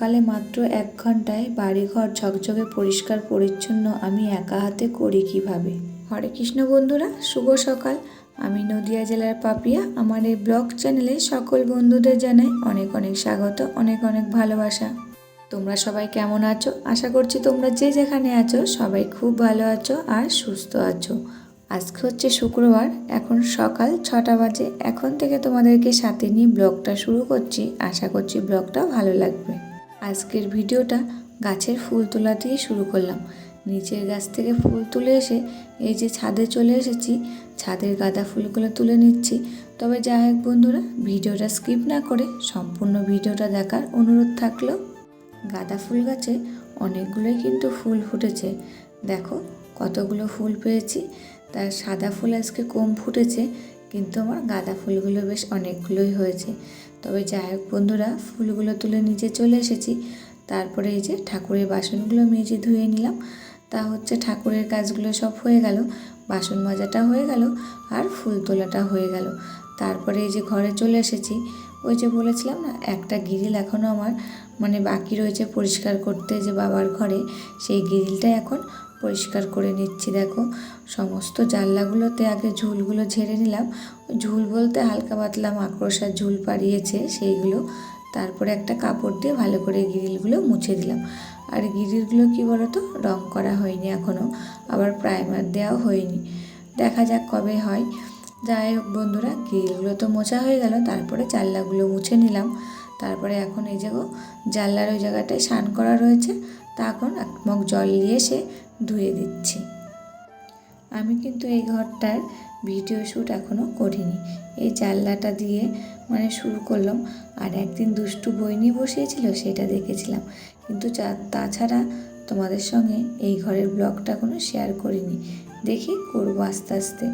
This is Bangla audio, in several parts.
সকালে মাত্র 1 ঘন্টায় বাড়িঘর ঝকঝকে পরিষ্কার পরিচ্ছন্ন আমি একা হাতে করি কিভাবে। হরে কৃষ্ণ বন্ধুরা, শুভ সকাল। আমি নদিয়া জেলার পাপিয়া। আমার এই ব্লগ চ্যানেলে সকল বন্ধুদের জানাই অনেক অনেক স্বাগত, অনেক অনেক ভালোবাসা। তোমরা সবাই কেমন আছো? আশা করছি তোমরা যে যেখানে আছো সবাই খুব ভালো আছো আর সুস্থ আছো। আজকে হচ্ছে শুক্রবার, এখন সকাল 6টা বাজে। এখন থেকে তোমাদেরকে সাথে নিয়ে ব্লগটা শুরু করছি। আশা করছি ব্লগটা ভালো লাগবে। আজকের ভিডিওটা গাছের ফুল তোলা দিয়ে শুরু করলাম। নিচের গাছ থেকে ফুল তুলে এসে এই যে ছাদে চলে এসেছি, ছাদের গাঁদা ফুলগুলো তুলে নিচ্ছি। তবে যাই হোক বন্ধুরা, ভিডিওটা স্কিপ না করে সম্পূর্ণ ভিডিওটা দেখার অনুরোধ থাকলো। গাঁদা ফুল গাছে অনেকগুলোই কিন্তু ফুল ফুটেছে। দেখো কতগুলো ফুল পেয়েছি। তার সাদা ফুল আজকে কম ফুটেছে, কিন্তু আমার গাঁদা ফুলগুলো বেশ অনেকগুলোই হয়েছে। তবে যাই হোক বন্ধুরা, ফুলগুলো তুলে নিচে চলে এসেছি। তারপরে এই যে ঠাকুরের বাসনগুলো মেজে ধুয়ে নিলাম। তা হচ্ছে ঠাকুরের কাজগুলো সব হয়ে গেল, বাসন মাজাটা হয়ে গেল আর ফুল তোলাটা হয়ে গেল। তারপরে এই যে ঘরে চলে এসেছি। ওই যে বলেছিলাম না, একটা গ্রিল এখনও আমার বাকি রয়েছে পরিষ্কার করতে, যে বাবার ঘরে সেই গ্রিলটা এখন পরিষ্কার করে নিচ্ছি। দেখো সমস্ত জানলাগুলোতে আগে ঝুলগুলো ঝেড়ে নিলাম। ঝুল বলতে হালকা পাতলা মাকড়সার ঝুল পাড়িয়েছে সেইগুলো। তারপরে একটা কাপড় দিয়ে ভালো করে গ্রিলগুলো মুছে দিলাম। আর গ্রিলগুলো কি বলতো, রং করা হয়নি এখনও, আবার প্রাইমার দেওয়াও হয়নি। দেখা যাক কবে হয়। যাই হোক বন্ধুরা, গ্রিলগুলো তো মোছা হয়ে গেল। তারপরে জানলাগুলো মুছে নিলাম। তারপরে এখন এই যে জানলার ওই জায়গাটায় স্নান করা রয়েছে, তা এখন এক মগ জল নিয়ে এসে ধুয়ে দিচ্ছি। আমি কিন্তু এই ঘরটার ভিডিও শ্যুট এখনও করিনি। এই জানলাটা দিয়ে শুরু করলাম। আর একদিন দুষ্টু বই নিয়ে বসিয়েছিল, সেটা দেখেছিলাম। কিন্তু তাছাড়া তোমাদের সঙ্গে এই ঘরের ব্লগটা কোনো শেয়ার করিনি। দেখি করবো আস্তে আস্তে।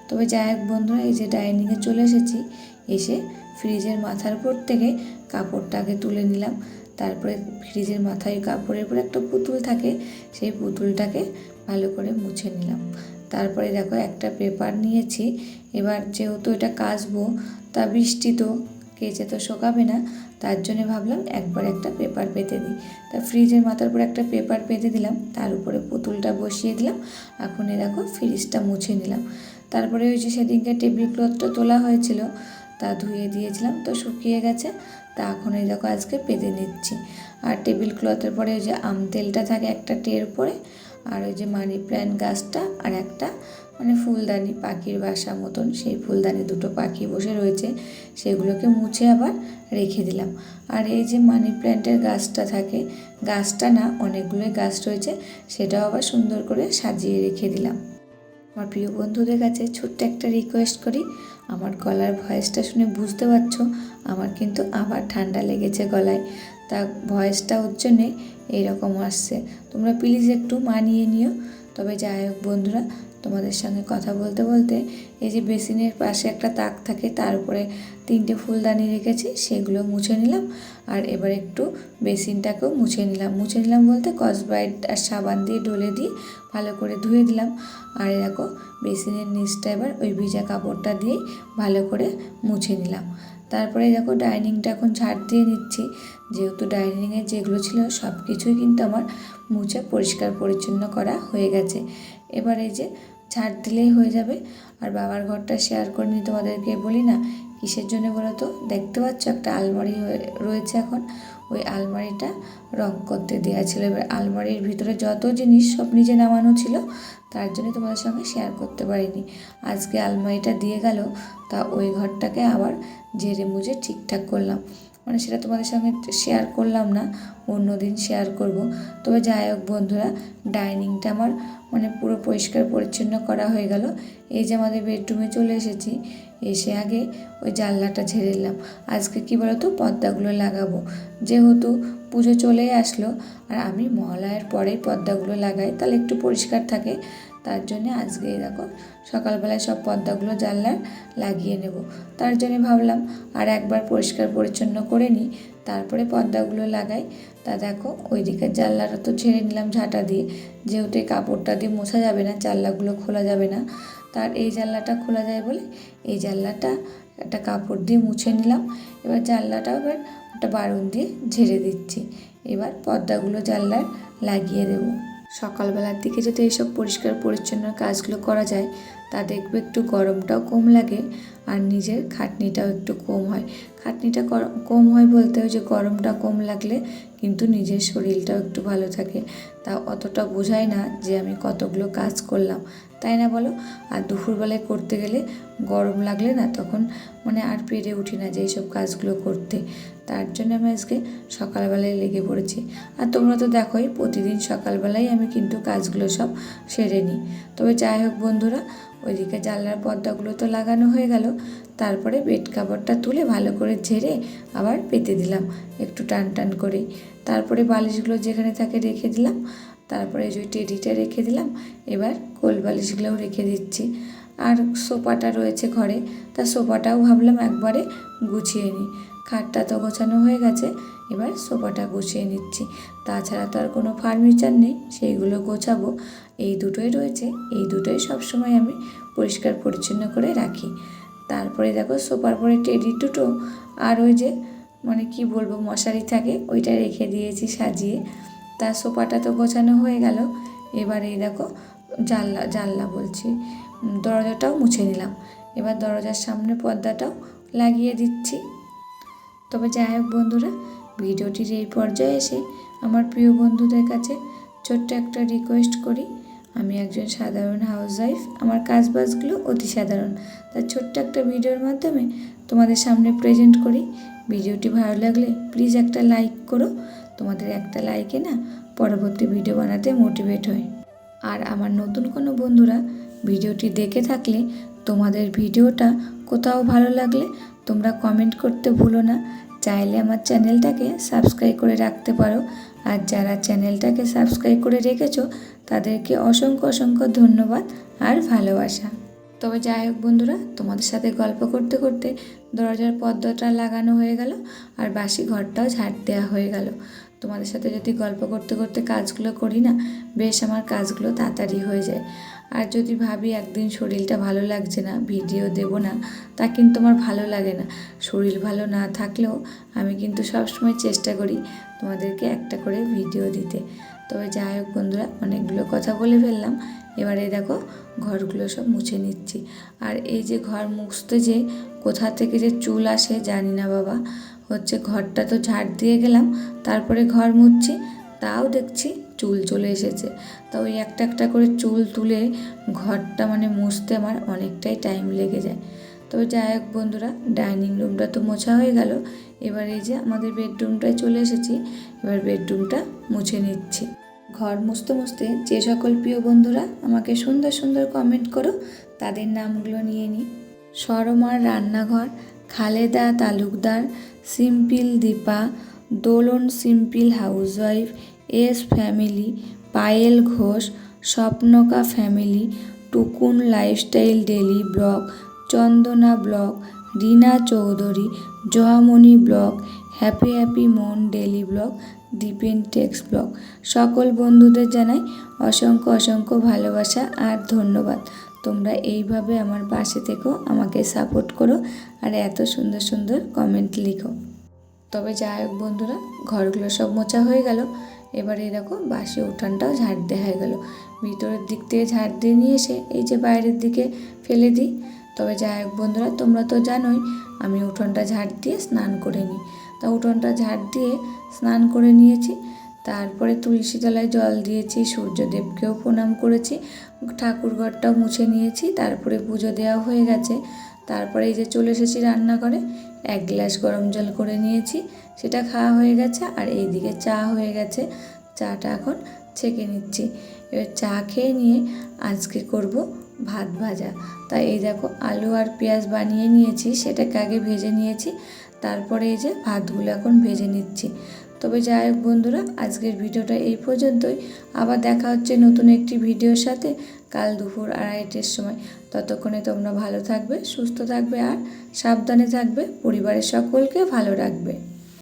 তবে যাই হোক বন্ধুরা, এই যে ডাইনিংয়ে চলে এসেছি। এসে ফ্রিজের মাথার উপর থেকে কাপড়টাকে তুলে নিলাম। তারপরে ফ্রিজের মাথায় কাপড়ের উপর একটা পুতুল থাকে, সেই পুতুলটাকে ভালো করে মুছে নিলাম। তারপরে দেখো একটা পেপার নিয়েছি। এবার যেহেতু এটা কাচবো, তা বৃষ্টি তো, কেচে তো শোকাবে না, তার জন্য ভাবলাম একবার একটা পেপার পেতে দিই। তা ফ্রিজের মাথার উপর একটা পেপার পেতে দিলাম, তার উপরে পুতুলটা বসিয়ে দিলাম। এখন দেখো ফ্রিজটা মুছে নিলাম। তারপরে ওই যে সেদিনকে টেবিল ক্লথটা তোলা হয়েছিল, তা ধুয়ে দিয়েছিলাম, তো শুকিয়ে গেছে। তা এখন এই দেখো আজকে পেতে নিচ্ছি। আর টেবিল ক্লথের পরে ওই যে আম তেলটা থাকে একটা টের পরে, আর ওই যে মানি প্ল্যান্ট গাছটা, আর একটা ফুলদানি পাখির বাসা মতন, সেই ফুলদানি দুটো পাখি বসে রয়েছে, সেগুলোকে মুছে আবার রেখে দিলাম। আর এই যে মানি প্ল্যান্টের গাছটা থাকে, গাছটা না অনেকগুলোই গাছ রয়েছে, সেটাও আবার সুন্দর করে সাজিয়ে রেখে দিলাম। আমার প্রিয় বন্ধুদের কাছে ছোট্ট একটা রিকোয়েস্ট করি, আমার গলার ভয়েসটা শুনে বুঝতে পারছো আমার কিন্তু আবার ঠান্ডা লেগেছে গলায়। তা ভয়েসটা ওর জন্যে এইরকম আসছে, তোমরা প্লিজ একটু মানিয়ে নিও। তবে যাই হোক বন্ধুরা, তোমাদের সঙ্গে কথা বলতে বলতে এই যে বেসিনের পাশে একটা তাক থাকে, তার উপরে 3টে ফুলদানি রেখেছি, সেগুলো মুছে নিলাম। আর এবার একটু বেসিনটাকেও মুছে নিলাম বলতে স্কচব্রাইট আর সাবান দিয়ে ডলে দিয়ে ভালো করে ধুয়ে দিলাম। আর দেখো বেসিনের নিচটা এবার ওই ভিজা কাপড়টা দিয়ে ভালো করে মুছে নিলাম। তারপরে দেখো ডাইনিংটা এখন ঝাড় দিয়ে নিচ্ছি। যেহেতু ডাইনিংয়ে যেগুলো ছিল সব কিছুই কিন্তু আমার মুছে পরিষ্কার পরিচ্ছন্ন করা হয়ে গেছে। এবার এই যে ঝাড় দিলেই হয়ে যাবে। আর বাবার ঘরটা শেয়ার করিনি তোমাদেরকে, বলি না কিসের জন্য বলো তো। দেখতে পাচ্ছ একটা আলমারি রয়েছে, এখন ওই আলমারিটা রং করতে দেওয়া ছিল। এবার আলমারির ভিতরে যত জিনিস সব নিজে নামানো ছিল, তার জন্য তোমাদের সঙ্গে শেয়ার করতে পারিনি। আজকে আলমারিটা দিয়ে গেল, তা ওই ঘরটাকে আবার ঝেড়ে মুছে ঠিকঠাক করলাম। সেটা তোমাদের সঙ্গে শেয়ার করলাম না, অন্য দিন শেয়ার করব। তবে যাই হোক বন্ধুরা, ডাইনিংটা আমার পুরো পরিষ্কার পরিচ্ছন্ন করা হয়ে গেল। এই যে আমাদের বেডরুমে চলে এসেছি, এসে আগে ওই জানলাটা ঝেড়ে নিলাম। আজকে কি বলতো, পর্দাগুলো লাগাবো, যেহেতু পুজো চলেই আসলো, আর আমি মহালয়ার পরেই পর্দাগুলো লাগাই, তাহলে একটু পরিষ্কার থাকে। তার জন্য আজকে দেখো সকালবেলায় সব পর্দাগুলো জানলার লাগিয়ে নেব। তার জন্য ভাবলাম আর একবার পরিষ্কার পরিচ্ছন্ন করে নিই, তারপরে পর্দাগুলো লাগাই। তা দেখো ওই দিকের জানলাটা তো ঝেড়ে নিলাম ঝাঁটা দিয়ে, যেহেতু এই কাপড়টা দিয়ে মোছা যাবে না, জানলাগুলো খোলা যাবে না। তার এই জানলাটা খোলা যায় বলে এই জানলাটা একটা কাপড় দিয়ে মুছে নিলাম। এবার জানলাটাও এবার একটা বারুন দিয়ে ঝেড়ে দিচ্ছি। এবার পর্দাগুলো জানলার লাগিয়ে দেবো। সকালবেলার দিকে যদি এইসব পরিষ্কার পরিচ্ছন্ন কাজগুলো করা যায় তা দেখবে একটু গরমটাও কম লাগে আর নিজের খাটনিটাও একটু কম হয়। খাটনিটা কম হয় বলতে ওই যে গরমটা কম লাগলে কিন্তু নিজের শরীরটাও একটু ভালো থাকে। তা অতটা বোঝায় না যে আমি কতগুলো কাজ করলাম, তাই না বলো? আর দুপুরবেলায় করতে গেলে গরম লাগলে না তখন আর পেরে উঠি না যে এইসব কাজগুলো করতে। তার জন্য আমি আজকে সকালবেলায় লেগে পড়েছি। আর তোমরা তো দেখোই প্রতিদিন সকালবেলায় আমি কিন্তু কাজগুলো সব সেরে নিই। তবে যাই হোক বন্ধুরা, ওইদিকে জানলার পর্দাগুলো তো লাগানো হয়ে গেল। তারপরে বেড কাভারটা তুলে ভালো করে ঝেড়ে আবার পেতে দিলাম একটু টান টান করে। তারপরে বালিশগুলো যেখানে থাকে রেখে দিলাম। তারপরে যে টেডিটা রেখে দিলাম। এবার কোল বালিশগুলোও রেখে দিচ্ছি। আর সোফাটা রয়েছে ঘরে, তা সোফাটাও ভাবলাম একবারে গুছিয়ে নিই। খাটটা তো গোছানো হয়ে গেছে, এবার সোফাটা গুছিয়ে নিচ্ছি। তাছাড়া তো আর কোনো ফার্নিচার নেই, সেইগুলো গোছাবো। এই দুটোই রয়েছে, এই দুটোই সবসময় আমি পরিষ্কার পরিচ্ছন্ন করে রাখি। তারপরে দেখো সোফার পরে টেডি দুটো আর ওই যে কি বলবো মশারি থাকে ওইটা রেখে দিয়েছি সাজিয়ে। তার সোফাটা তো গোছানো হয়ে গেল। এবার এই দেখো জানলা বলছি দরজাটাও মুছে নিলাম। এবার দরজার সামনে পর্দাটাও লাগিয়ে দিচ্ছি। তবে যাই হোক বন্ধুরা, ভিডিওটির এই পর্যায়ে এসে আমার প্রিয় বন্ধুদের কাছে ছোট্ট একটা রিকোয়েস্ট করি। আমি একজন সাধারণ হাউসওয়াইফ, আমার কাজবাজগুলো অতি সাধারণ। তার ছোট্ট একটা ভিডিওর মাধ্যমে তোমাদের সামনে প্রেজেন্ট করি। ভিডিওটি ভালো লাগলে প্লিজ একটা লাইক করো। তোমাদের একটা লাইকে না পরবর্তী ভিডিও বানাতে মোটিভেট হয়। আর আমার নতুন কোনো বন্ধুরা ভিডিওটি দেখে থাকলে তোমাদের ভিডিওটা কোথাও ভালো লাগলে তোমরা কমেন্ট করতে ভুলো না। চাইলে আমার চ্যানেলটাকে সাবস্ক্রাইব করে রাখতে পারো। আর যারা চ্যানেলটাকে সাবস্ক্রাইব করে রেখেছো তাদেরকে অসংখ্য অসংখ্য ধন্যবাদ আর ভালোবাসা। তবে যাই হোক বন্ধুরা, তোমাদের সাথে গল্প করতে করতে দরজার পর্দাটা লাগানো হয়ে গেল আর বাসি ঘরটাও ঝাড় দেওয়া হয়ে গেল। তোমাদের সাথে যদি গল্প করতে করতে কাজগুলো করি না, বেশ আমার কাজগুলো তাড়াতাড়ি হয়ে যায়। আর যদি ভাবি একদিন শরীরটা ভালো লাগছে না, ভিডিও দেব না, তা কিন্তু আমার ভালো লাগে না। শরীর ভালো না থাকলেও আমি কিন্তু সবসময় চেষ্টা করি তোমাদেরকে একটা করে ভিডিও দিতে। তবে যাই হোক বন্ধুরা, অনেকগুলো কথা বলে ফেললাম। এবারে দেখো ঘরগুলো সব মুছে নিচ্ছি। আর এই যে ঘর মুছতে যে কোথা থেকে যে চুল আসে জানি না বাবা। ঘরটা তো ঝাড় দিয়ে গেলাম, তারপরে ঘর মুছছি, তাও দেখছি চুল চলে এসেছে। তা ওই একটা একটা করে চুল তুলে ঘরটা মুছতে আমার অনেকটাই টাইম লেগে যায়। তবে যাই হোক বন্ধুরা, ডাইনিং রুমটা তো মোছা হয়ে গেল। এবার এই যে আমাদের বেডরুমটায় চলে এসেছি। এবার বেডরুমটা মুছে নিচ্ছি। ঘর মুছতে মুছতে যে সকল প্রিয় বন্ধুরা আমাকে সুন্দর সুন্দর কমেন্ট করো তাদের নামগুলো নিয়ে নিই। সরমার রান্নাঘর, Khaleda Talukdar, simple Dipa, Dolon simple housewife, S family, Payel Ghosh, স্বপ্নকা family, Tukun lifestyle daily blog, Chandana blog, Rina Chowdhury, Jayamani blog, happy happy মন daily blog, Dipen Tex blog. সকল বন্ধুদের জানাই অসংখ্য অসংখ্য ভালোবাসা আর ধন্যবাদ। তোমরা এইভাবে আমার পাশে থেকেও আমাকে সাপোর্ট করো আর এত সুন্দর সুন্দর কমেন্ট লিখো। তবে যাই হোক বন্ধুরা, ঘরগুলো সব মোছা হয়ে গেল। এবারে দেখো বাসি উঠানটাও ঝাড় দেওয়া হয়ে গেল। ভিতরের দিক থেকে ঝাড় দিয়ে নিয়ে এসে এই যে বাইরের দিকে ফেলে দিই। তবে যাই হোক বন্ধুরা, তোমরা তো জানোই আমি উঠোনটা ঝাড় দিয়ে স্নান করে নিই। তা উঠোনটা ঝাড় দিয়ে স্নান করে নিয়েছি। তারপরে তুলসী তলায় জল দিয়েছি, সূর্যদেবকেও প্রণাম করেছি, ঠাকুরঘরটাও মুছে নিয়েছি। তারপরে পুজো দেওয়া হয়ে গেছে। তারপরে এই যে চলে এসেছি রান্নাঘরে, 1 গ্লাস গরম জল করে নিয়েছি, সেটা খাওয়া হয়ে গেছে। আর এইদিকে চা হয়ে গেছে, চাটা এখন ছেঁকে নিচ্ছি। এবার চা খেয়ে নিয়ে আজকে করব ভাত ভাজা। তাই এই দেখো আলু আর পেঁয়াজ বানিয়ে নিয়েছি, সেটাকে আগে ভেজে নিয়েছি। তারপরে এই যে ভাতগুলো এখন ভেজে নিচ্ছি। তবে যাই হোক বন্ধুরা, আজকের ভিডিওটা এই পর্যন্তই। আবার দেখা হচ্ছে নতুন একটি ভিডিওর সাথে কাল দুপুর 2:30টার সময়। ততক্ষণে তোমরা ভালো থাকবে, সুস্থ থাকবে আর সাবধানে থাকবে। পরিবারের সকলকে ভালো রাখবে।